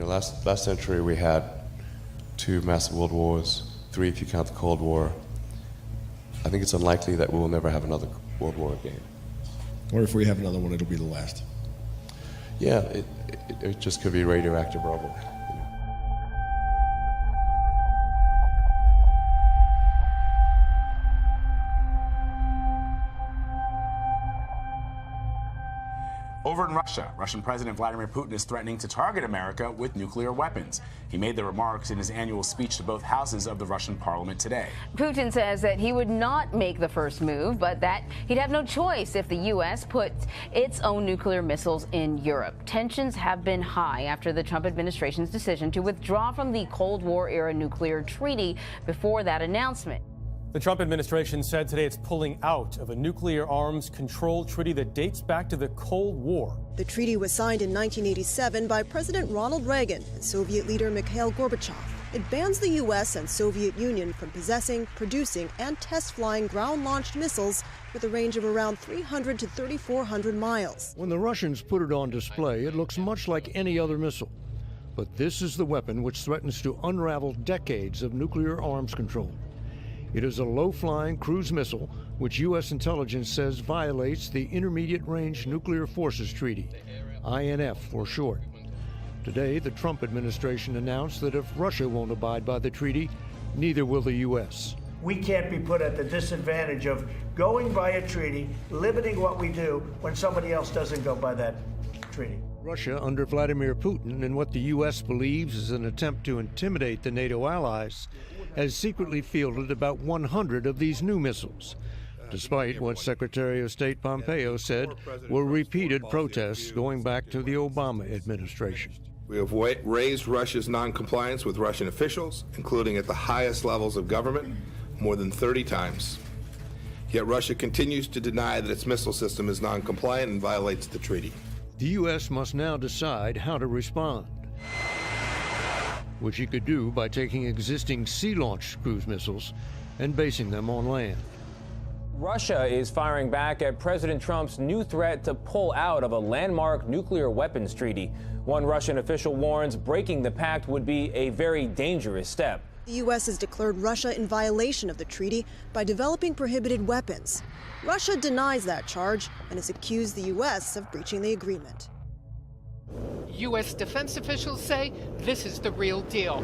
last century we had 2 massive world wars, 3 if you count the Cold War. I think it's unlikely that we will never have another world war again. Or if we have another one, it'll be the last. Yeah, it just could be radioactive rubble. Over in Russia, Russian President Vladimir Putin is threatening to target America with nuclear weapons. He made the remarks in his annual speech to both houses of the Russian parliament today. Putin says that he would not make the first move, but that he'd have no choice if the U.S. puts its own nuclear missiles in Europe. Tensions have been high after the Trump administration's decision to withdraw from the Cold War-era nuclear treaty before that announcement. The Trump administration said today it's pulling out of a nuclear arms control treaty that dates back to the Cold War. The treaty was signed in 1987 by President Ronald Reagan and Soviet leader Mikhail Gorbachev. It bans the U.S. and Soviet Union from possessing, producing, and test flying ground-launched missiles with a range of around 300 to 3,400 miles. When the Russians put it on display, it looks much like any other missile. But this is the weapon which threatens to unravel decades of nuclear arms control. It is a low-flying cruise missile, which U.S. intelligence says violates the Intermediate Range Nuclear Forces Treaty, INF for short. Today, the Trump administration announced that if Russia won't abide by the treaty, neither will the U.S. We can't be put at the disadvantage of going by a treaty, limiting what we do when somebody else doesn't go by that treaty. Russia, under Vladimir Putin, in what the U.S. believes is an attempt to intimidate the NATO allies, has secretly fielded about 100 of these new missiles, despite what Secretary of State Pompeo said were repeated protests going back to the Obama administration. We have raised Russia's noncompliance with Russian officials, including at the highest levels of government, more than 30 times. Yet Russia continues to deny that its missile system is noncompliant and violates the treaty. The U.S. must now decide how to respond, which it could do by taking existing sea-launched cruise missiles and basing them on land. Russia is firing back at President Trump's new threat to pull out of a landmark nuclear weapons treaty. One Russian official warns breaking the pact would be a very dangerous step. The U.S. has declared Russia in violation of the treaty by developing prohibited weapons. Russia denies that charge and has accused the U.S. of breaching the agreement. U.S. defense officials say this is the real deal.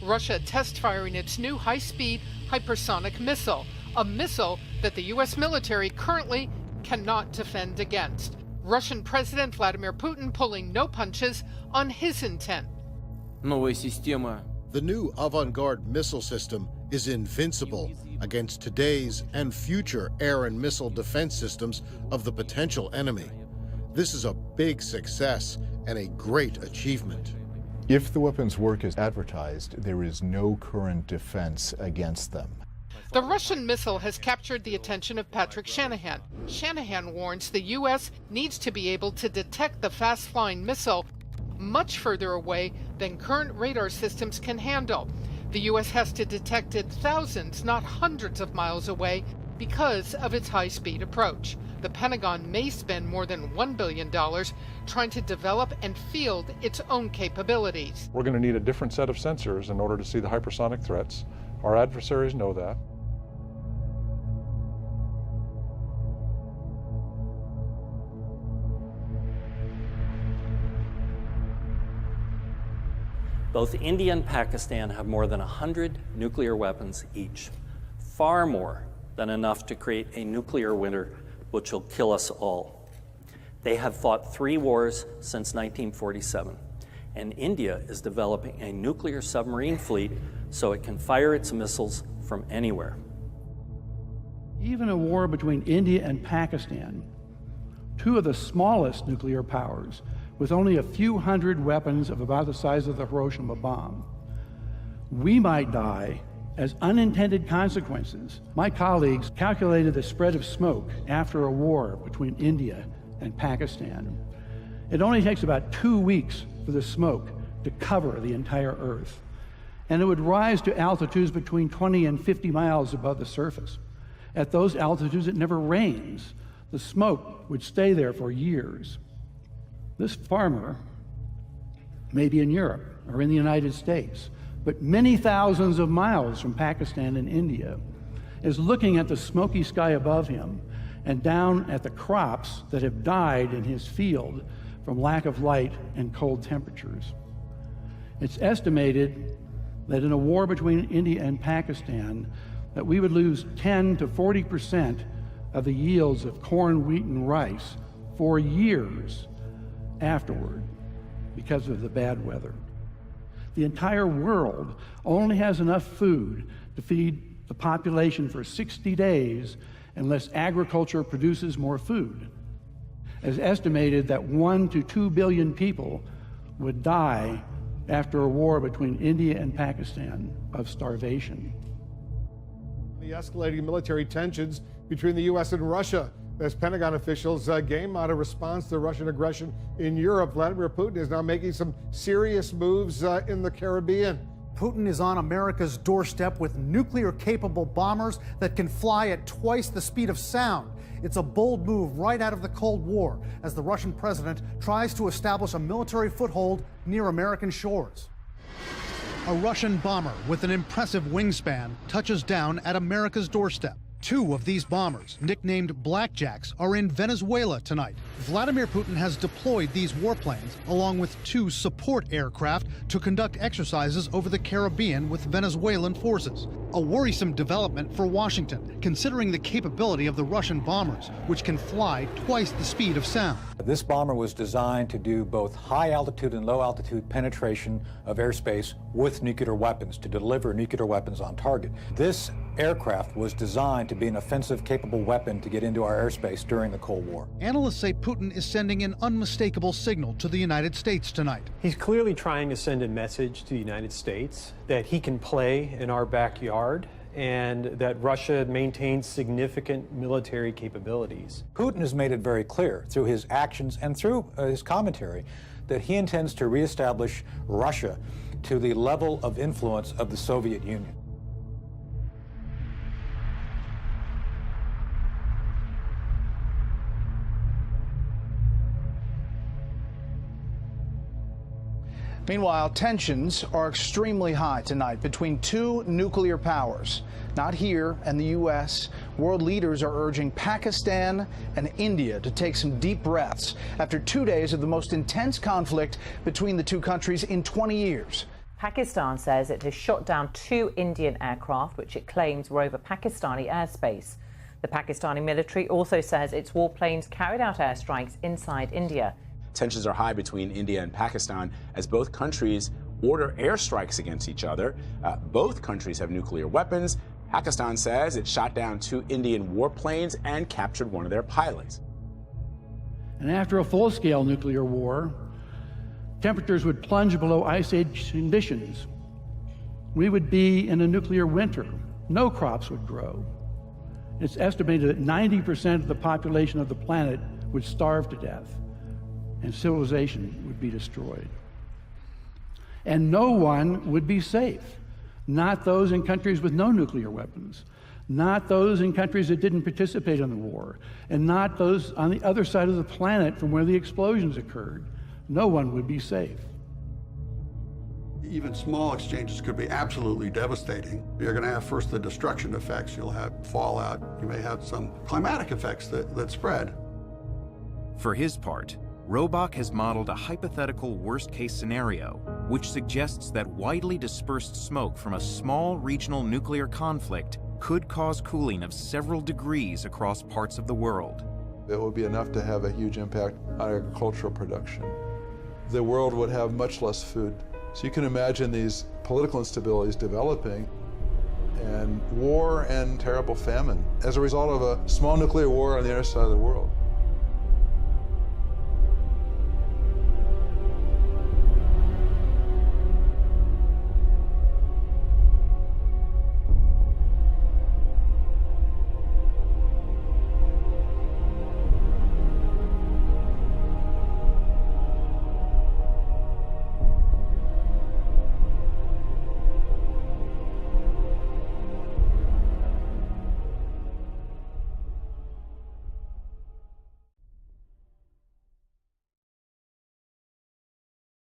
Russia test firing its new high-speed hypersonic missile, a missile that the U.S. military currently cannot defend against. Russian President Vladimir Putin pulling no punches on his intent. The new avant-garde missile system is invincible against today's and future air and missile defense systems of the potential enemy. This is a big success and a great achievement. If the weapons work as advertised, there is no current defense against them. The Russian missile has captured the attention of Patrick Shanahan. Shanahan warns the U.S. needs to be able to detect the fast-flying missile much further away than current radar systems can handle. The U.S. has to detect it thousands, not hundreds of miles away because of its high-speed approach. The Pentagon may spend more than $1 billion trying to develop and field its own capabilities. We're going to need a different set of sensors in order to see the hypersonic threats. Our adversaries know that. Both India and Pakistan have more than 100 nuclear weapons each, far more than enough to create a nuclear winter which will kill us all. They have fought 3 wars since 1947, and India is developing a nuclear submarine fleet so it can fire its missiles from anywhere. Even a war between India and Pakistan, 2 of the smallest nuclear powers, with only a few hundred weapons of about the size of the Hiroshima bomb, we might die as unintended consequences. My colleagues calculated the spread of smoke after a war between India and Pakistan. It only takes about 2 weeks for the smoke to cover the entire Earth, and it would rise to altitudes between 20 and 50 miles above the surface. At those altitudes, it never rains. The smoke would stay there for years. This farmer maybe in Europe or in the United States, but many thousands of miles from Pakistan and India, is looking at the smoky sky above him and down at the crops that have died in his field from lack of light and cold temperatures. It's estimated that in a war between India and Pakistan, that we would lose 10 to 40% of the yields of corn, wheat, and rice for years afterward because of the bad weather. The entire world only has enough food to feed the population for 60 days unless agriculture produces more food. It's estimated that 1 to 2 billion people would die after a war between India and Pakistan of starvation. The escalating military tensions between the U.S. and Russia as Pentagon officials game out a response to Russian aggression in Europe. Vladimir Putin is now making some serious moves in the Caribbean. Putin is on America's doorstep with nuclear-capable bombers that can fly at twice the speed of sound. It's a bold move right out of the Cold War as the Russian president tries to establish a military foothold near American shores. A Russian bomber with an impressive wingspan touches down at America's doorstep. Two of these bombers, nicknamed Blackjacks, are in Venezuela tonight. Vladimir Putin has deployed these warplanes along with 2 support aircraft to conduct exercises over the Caribbean with Venezuelan forces. A worrisome development for Washington, considering the capability of the Russian bombers, which can fly twice the speed of sound. This bomber was designed to do both high-altitude and low-altitude penetration of airspace with nuclear weapons, to deliver nuclear weapons on target. This aircraft was designed to be an offensive-capable weapon to get into our airspace during the Cold War. Analysts say Putin is sending an unmistakable signal to the United States tonight. He's clearly trying to send a message to the United States that he can play in our backyard and that Russia maintains significant military capabilities. Putin has made it very clear through his actions and through his commentary that he intends to reestablish Russia to the level of influence of the Soviet Union. Meanwhile, tensions are extremely high tonight between 2 nuclear powers. Not here in the U.S. World leaders are urging Pakistan and India to take some deep breaths after 2 days of the most intense conflict between the two countries in 20 years. Pakistan says it has shot down 2 Indian aircraft, which it claims were over Pakistani airspace. The Pakistani military also says its warplanes carried out airstrikes inside India. Tensions are high between India and Pakistan as both countries order airstrikes against each other. Both countries have nuclear weapons. Pakistan says it shot down 2 Indian warplanes and captured one of their pilots. And after a full-scale nuclear war, temperatures would plunge below ice age conditions. We would be in a nuclear winter. No crops would grow. It's estimated that 90% of the population of the planet would starve to death, and civilization would be destroyed. And no one would be safe. Not those in countries with no nuclear weapons, not those in countries that didn't participate in the war, and not those on the other side of the planet from where the explosions occurred. No one would be safe. Even small exchanges could be absolutely devastating. You're going to have first the destruction effects, you'll have fallout, you may have some climatic effects that spread. For his part, Robach has modeled a hypothetical worst-case scenario, which suggests that widely dispersed smoke from a small regional nuclear conflict could cause cooling of several degrees across parts of the world. It would be enough to have a huge impact on agricultural production. The world would have much less food. So you can imagine these political instabilities developing, and war and terrible famine as a result of a small nuclear war on the other side of the world.